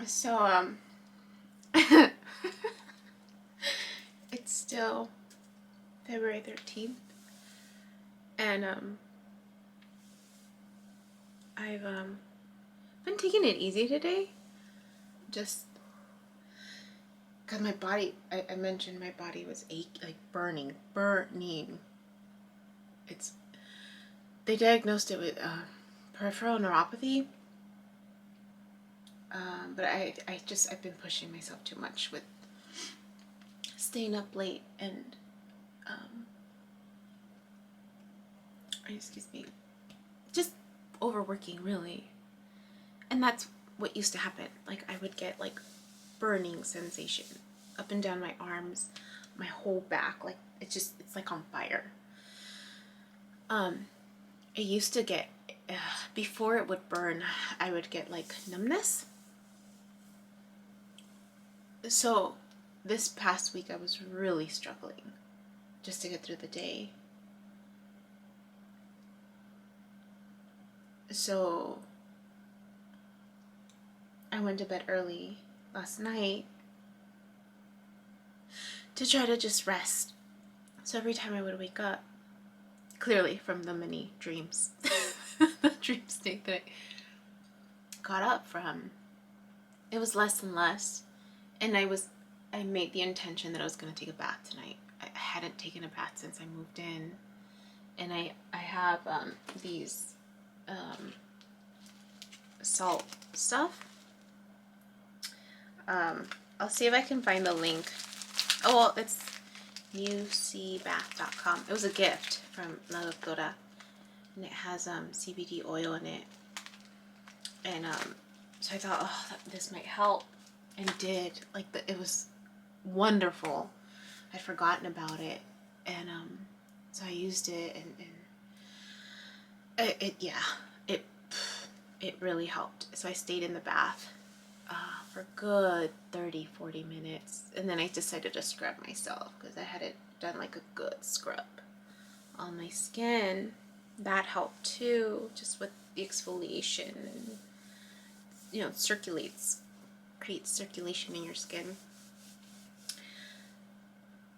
So, it's still February 13th, and, I've, been taking it easy today, just, because my body, I mentioned my body was burning. They diagnosed it with, peripheral neuropathy, but I've been pushing myself too much with staying up late and, excuse me, just overworking, really. And that's what used to happen. Like, I would get, like, burning sensation up and down my arms, my whole back, like, it's like on fire. It used to get, before it would burn, I would get, like, numbness. So this past week I was really struggling just to get through the day. So I went to bed early last night to try to just rest. So every time I would wake up, clearly from the many dreams, the dream state that I got up from, it was less and less. And I made the intention that I was going to take a bath tonight. I hadn't taken a bath since I moved in. And I have these salt stuff. I'll see if I can find the link. Oh, well, it's newcbath.com. It was a gift from La Doctora. And it has CBD oil in it. And so I thought, oh, this might help. And it did. Like, it was wonderful. I'd forgotten about it. And so I used it, and it really helped. So I stayed in the bath for a good 30-40 minutes, and then I decided to scrub myself because I hadn't done like a good scrub on my skin. That helped too, just with the exfoliation, and creates circulation in your skin.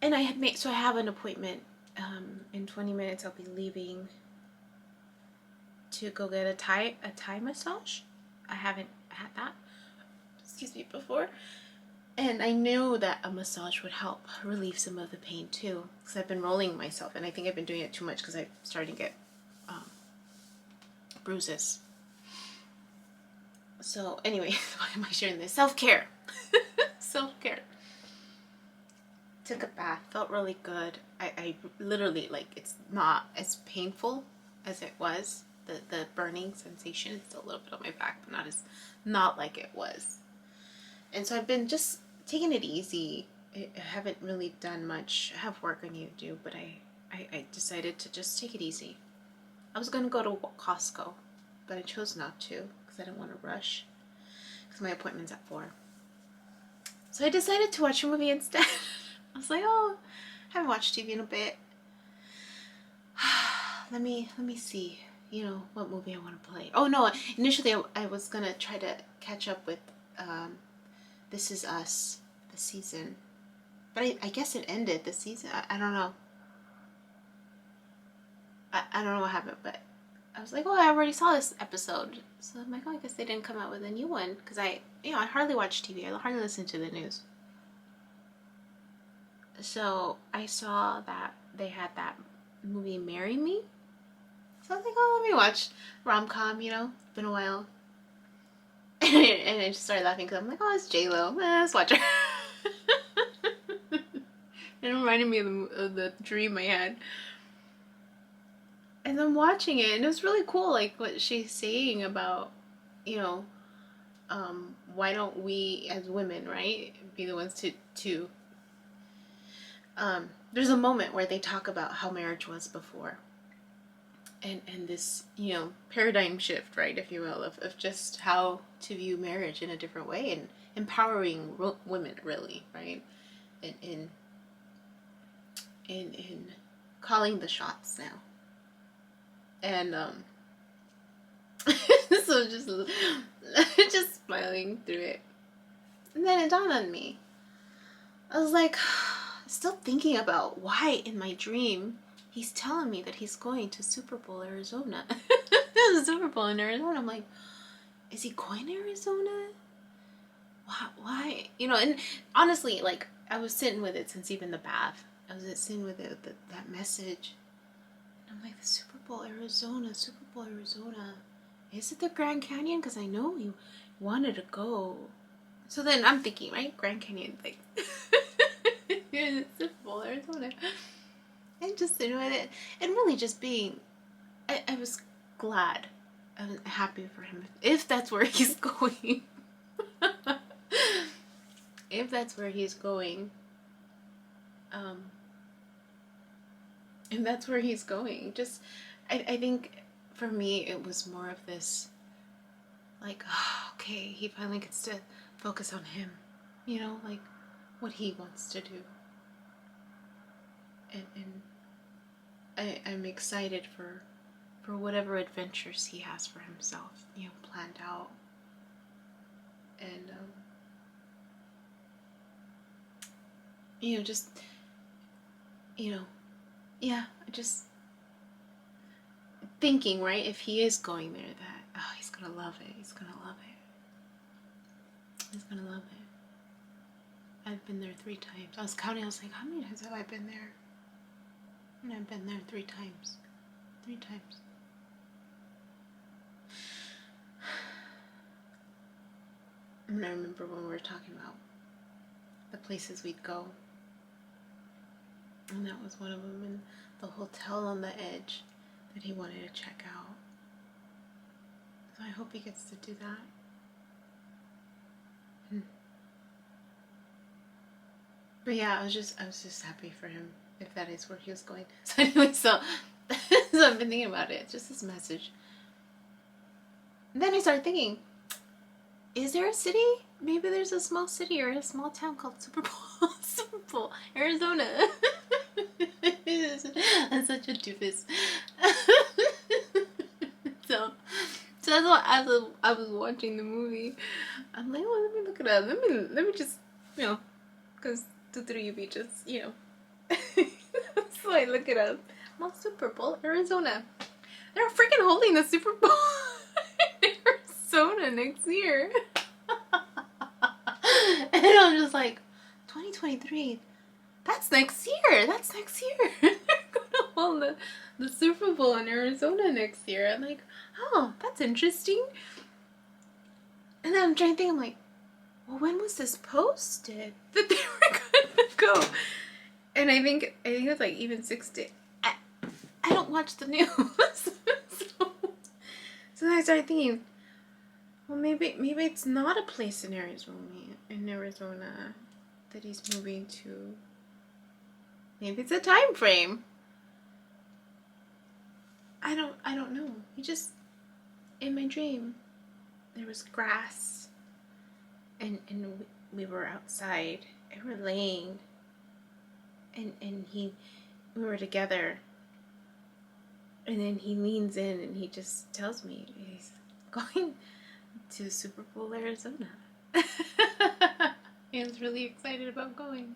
And I have an appointment in 20 minutes. I'll be leaving to go get a Thai massage. I haven't had that, before. And I knew that a massage would help relieve some of the pain too, because I've been rolling myself, and I think I've been doing it too much because I'm starting to get bruises. So anyway, why am I sharing this? Self-care. Self-care. Took a bath, felt really good. I literally, like, it's not as painful as it was. The burning sensation is still a little bit on my back, but not like it was. And so I've been just taking it easy. I haven't really done much. I have work I need to do, but I decided to just take it easy. I was going to go to Costco, but I chose not to because I didn't want to rush, because my appointment's at 4. So I decided to watch a movie instead. I was like, oh, I haven't watched TV in a bit. Let me see, what movie I want to play. Oh no, initially I was gonna try to catch up with This Is Us, the season, but I guess it ended the season. I don't know. I don't know what happened, but I was like, oh, I already saw this episode. So I'm like, oh, I guess they didn't come out with a new one, because I hardly watch TV. I hardly listen to the news. So I saw that they had that movie Marry Me. So I was like, oh, let me watch rom-com, it's been a while. And I just started laughing because I'm like, oh, it's J-Lo. Let's watch her. It reminded me of the dream I had. And I'm watching it, and it was really cool, like, what she's saying about, why don't we as women, right, be the ones to there's a moment where they talk about how marriage was before, and this paradigm shift, right, if you will, of just how to view marriage in a different way, and empowering women, really, right, in calling the shots now. And so just smiling through it. And then it dawned on me. I was like, still thinking about why in my dream he's telling me that he's going to Super Bowl, Arizona. There's a Super Bowl in Arizona. I'm like, is he going to Arizona? Why? You know, and honestly, like, I was sitting with it since even the bath. I was sitting with it, that message. And I'm like, the Super Bowl, Arizona, Super Bowl, Arizona. Is it the Grand Canyon? Because I know he wanted to go. So then I'm thinking, right? Grand Canyon, like, Super Bowl, Arizona. And just sitting with it. And really just being, I was glad. I was happy for him. If that's where he's going. If that's where he's going. And that's where he's going. Just, I think for me, it was more of this, like, oh, okay, he finally gets to focus on him, you know, like what he wants to do. And I'm excited for whatever adventures he has for himself, you know, planned out. And, you know, just, you know, yeah, just thinking, right, if he is going there, that, oh, he's gonna love it, he's gonna love it. He's gonna love it. I've been there 3 times. I was counting, I was like, how many times have I been there? And I've been there 3 times. 3 times. And I remember when we were talking about the places we'd go. And that was one of them, and the hotel on the edge that he wanted to check out. So I hope he gets to do that. But yeah, I was just happy for him, if that is where he was going. So anyway, so I've been thinking about it, just this message. And then I started thinking, is there a city? Maybe there's a small city or a small town called Super Bowl, Arizona. I'm such a doofus. So that's why I was watching the movie, I'm like, well, let me look it up. Let me just, you know, because Tuturoo beaches, you know. So I look it up. Well, Super Bowl, Arizona. They're freaking holding the Super Bowl in Arizona next year. And I'm just like, 2023. That's next year. That's next year. They're gonna hold the Super Bowl in Arizona next year. I'm like, oh, that's interesting. And then I'm trying to think, I'm like, well, when was this posted that they were gonna go? And I think it was like even 6 days. I don't watch the news. So then I started thinking, well, maybe it's not a place in Arizona that he's moving to. Maybe it's a time frame. I don't know. He just, in my dream, there was grass, and we were outside, and we're laying, and we were together, and then he leans in and he just tells me he's going to Super Bowl, Arizona. He was really excited about going.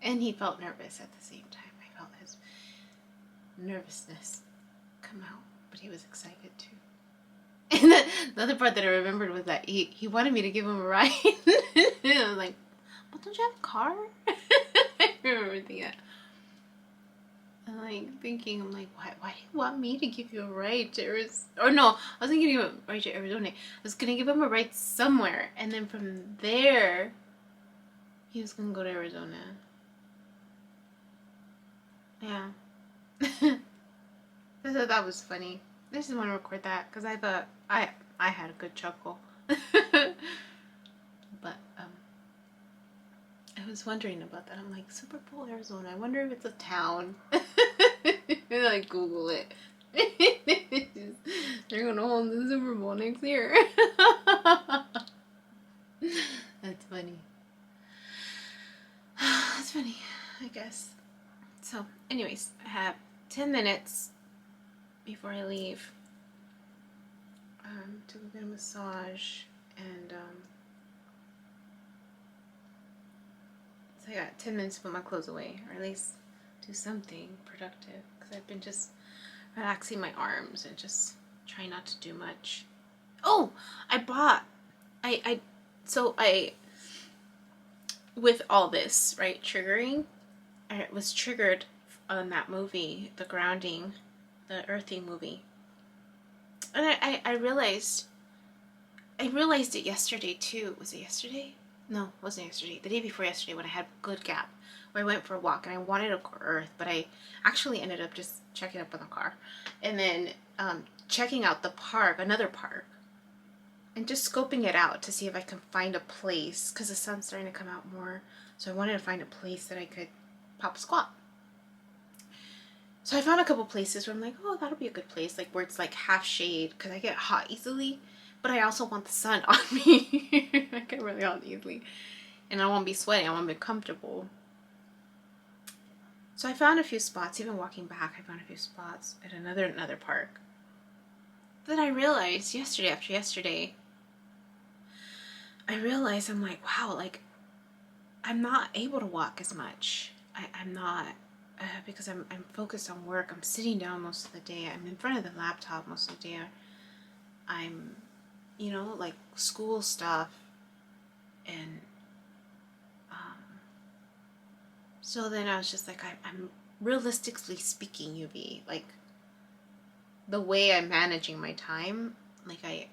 And he felt nervous at the same time. I felt his nervousness come out, but he was excited too. And the other part that I remembered was that he wanted me to give him a ride. And I was like, well, don't you have a car? I remember thinking that. I'm like thinking, I'm like, why do you want me to give you a ride to Arizona? Or no, I wasn't giving him a ride to Arizona. I was gonna give him a ride somewhere, and then from there, he was gonna go to Arizona. Yeah. I thought that was funny. I just want to record that because I thought I had a good chuckle. But I was wondering about that. I'm like, Super Bowl, Arizona. I wonder if it's a town. And I Google it. They're gonna hold the Super Bowl next year. That's funny. That's funny, I guess. So, anyways, I have 10 minutes before I leave to go get a massage, and I got 10 minutes to put my clothes away, or at least do something productive, because I've been just relaxing my arms and just trying not to do much. Oh, with all this, right, triggering, I was triggered on that movie, the grounding, the earthing movie. And I realized it yesterday too. Was it yesterday? No, it wasn't yesterday. The day before yesterday, when I had a good gap, where I went for a walk and I wanted to go earth, but I actually ended up just checking up on the car, and then checking out the park, another park, and just scoping it out to see if I can find a place, because the sun's starting to come out more. So I wanted to find a place that I could pop a squat. So I found a couple places where I'm like, oh, that'll be a good place, like where it's like half shade, because I get hot easily, but I also want the sun on me. I get really hot easily, and I won't be sweating. I want to be comfortable. So I found a few spots. Even walking back, I found a few spots at another park. Then I realized after yesterday, I realized I'm like, wow, like I'm not able to walk as much. I'm not, because I'm focused on work. I'm sitting down most of the day. I'm in front of the laptop most of the day. I'm, like school stuff, and so then I was just like, I'm realistically speaking, UV, like the way I'm managing my time, like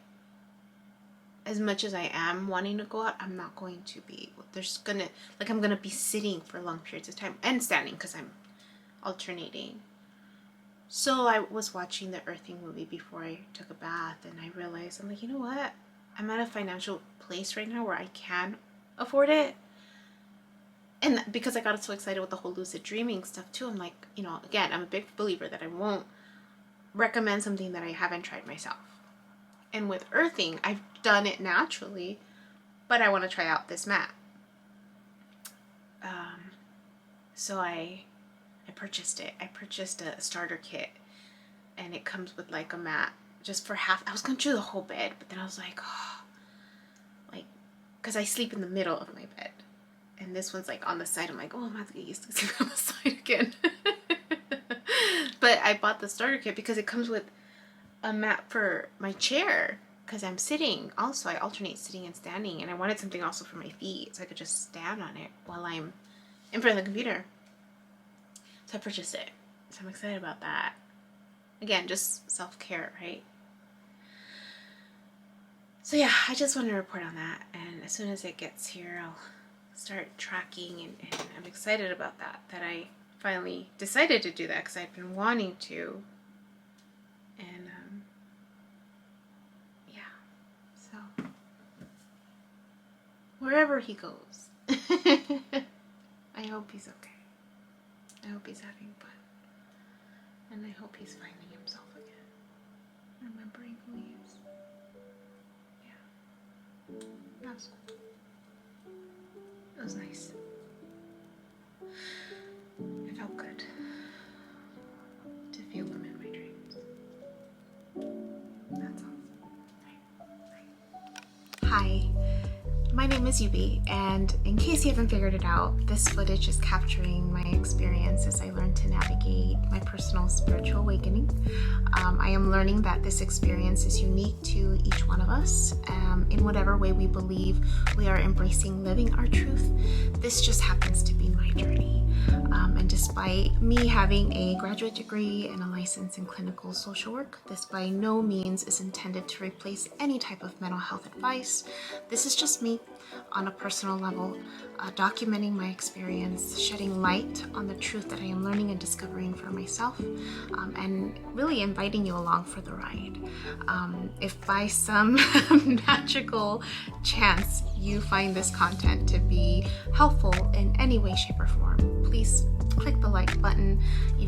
as much as I am wanting to go out, I'm not going to be. I'm gonna be sitting for long periods of time and standing, because I'm alternating. So I was watching the earthing movie before I took a bath, and I realized, I'm like, you know what? I'm at a financial place right now where I can afford it. And because I got so excited with the whole lucid dreaming stuff too, I'm like, again, I'm a big believer that I won't recommend something that I haven't tried myself. And with earthing, I've done it naturally, but I want to try out this mat. So I purchased it. I purchased a starter kit, and it comes with like a mat just for half. I was going to do the whole bed, but then I was like, because I sleep in the middle of my bed, and this one's like on the side. I'm like, oh, I'm going to have to get used to sleeping on the side again. But I bought the starter kit because it comes with a mat for my chair, because I'm sitting. Also, I alternate sitting and standing, and I wanted something also for my feet, so I could just stand on it while I'm in front of the computer. So I purchased it. So I'm excited about that. Again, just self-care, right? So yeah, I just wanted to report on that, and as soon as it gets here, I'll start tracking, and I'm excited about that I finally decided to do that, because I've been wanting to. And so wherever he goes, I hope he's okay. I hope he's having fun, and I hope he's finding himself again, remembering who he is. Yeah, that was cool. It was nice. It felt good to feel them in my dreams. That's all. Hi, my name is Yubi, and in case you haven't figured it out, this footage is capturing my experience as I learn to navigate my personal spiritual awakening. I am learning that this experience is unique to each one of us. In whatever way we believe we are embracing living our truth, this just happens to be my journey. And despite me having a graduate degree and a license in clinical social work, this by no means is intended to replace any type of mental health advice. This is just me on a personal level, documenting my experience, shedding light on the truth that I am learning and discovering for myself, and really inviting you along for the ride. If by some magical chance you find this content to be helpful in any way, shape, or form, please click the like button,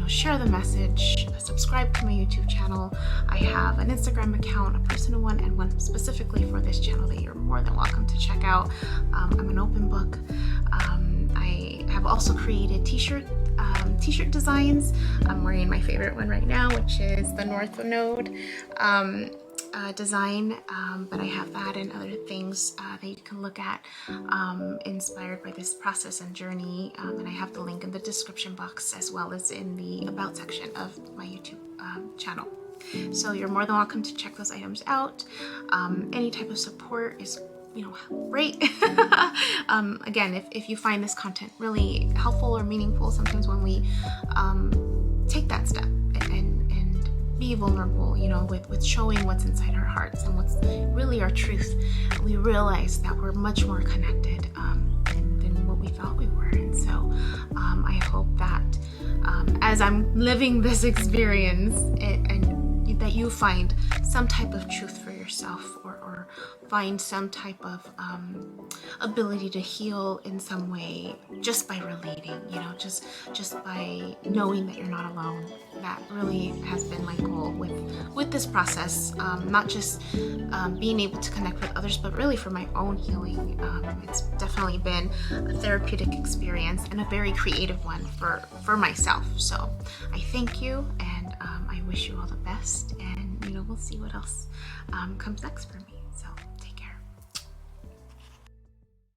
share the message, subscribe to my YouTube channel. I have an Instagram account, a personal one, and one specifically for this channel that you're more than welcome to check out. I'm an open book. I have also created t-shirt designs. I'm wearing my favorite one right now, which is the North Node. design, but I have that and other things that you can look at inspired by this process and journey. And I have the link in the description box as well as in the about section of my YouTube channel. So you're more than welcome to check those items out. Any type of support is great. Again, if you find this content really helpful or meaningful, sometimes when we take that step and be vulnerable, with showing what's inside our hearts and what's really our truth, we realize that we're much more connected than what we thought we were. And so I hope that as I'm living this experience and that you find some type of truth for yourself, or find some type of ability to heal in some way just by relating, just by knowing that you're not alone. That really has been my goal with this process, not just being able to connect with others, but really for my own healing. It's definitely been a therapeutic experience and a very creative one for myself. So I thank you, and I wish you all the best, and we'll see what else comes next for me.